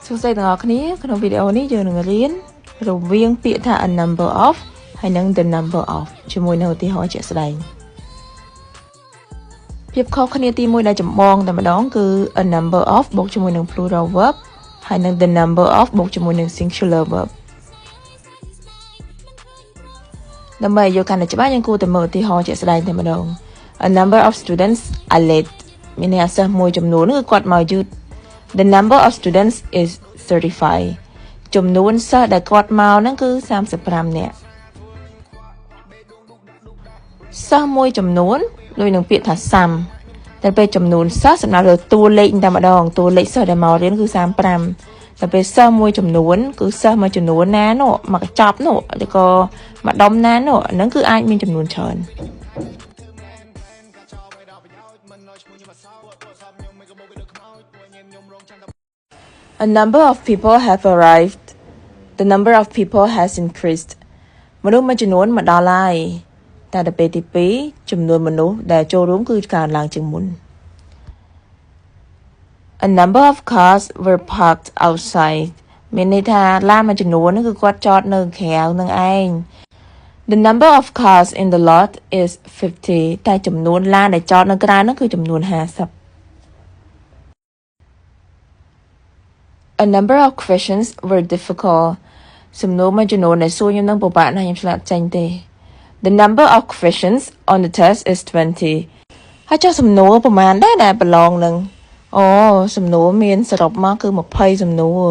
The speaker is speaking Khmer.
សួស្តីទាំងអស់គ្នាក្នុងវីដេអូនេះយើងនឹងរៀនរវាងពាក្យថា a number of ហើយនិង the number of ជាមួយនឹងឧទាហរណ៍ជាក់ស្ដែងភាពខុសគ្នាទី1ដែលចម្បងតែម្ដងគឺ a number of បូកជាមួយនឹង plural verb ហើយនិង the number of បូកជាមួយនឹង singular verb ដើម្បីយកកាន់តែច្បាស់យើងគួរតែមើលឧទាហរណ៍ជាក់ស្ដែងតែម្ដង a number of students are late មានន័យថាសិស្សមួយចំនួនគឺគាត់មកយឺតThe number of students is 35 ចំនួនសិស្សដែលគាត់មកហ្នឹងគឺ35នាក់សិស្សមួយចំនួនដូចនឹងពាក្យថា some តែពេលចំនួនសិស្សសំដៅលើតួលេខតែម្ដងតួលេខសិស្សដែលមករៀនគឺ35តែពេលសិស្សមួយចំនួនគឺសិស្សមួយចំនួនណានោះមកកញ្ចប់នោះឬក៏មកដុំណានោះហ្នឹងគឺអាចមានចំនួនច្រើន A number of people have arrived. The number of people has increased. មនុស្សមួយចំនួនមកដល់ហើយតែដល់ពេលទី2ចំនួនមនុស្សដែលចូលរួមគឺកើនឡើងជាងមុន A number of cars were parked outside. មានន័យថាឡានមួយចំនួនគឺគាត់ចតនៅក្រៅនឹងឯង The number of cars in the lot is 50. តែចំនួនឡានដែលចតនៅក្រៅនោះគឺចំនួន50 A number of questions were difficult. សំណួរមួយចំនួនដែលសួរខ្ញុំនឹងពិបាកណាស់ខ្ញុំឆ្លើយចេញទេ The number of questions on the test is 20. ហើយចុះសំណួរប្រហែលដែរដែលប្រឡងនឹងអូសំណួរមានសរុបមកគឺ20សំណួរ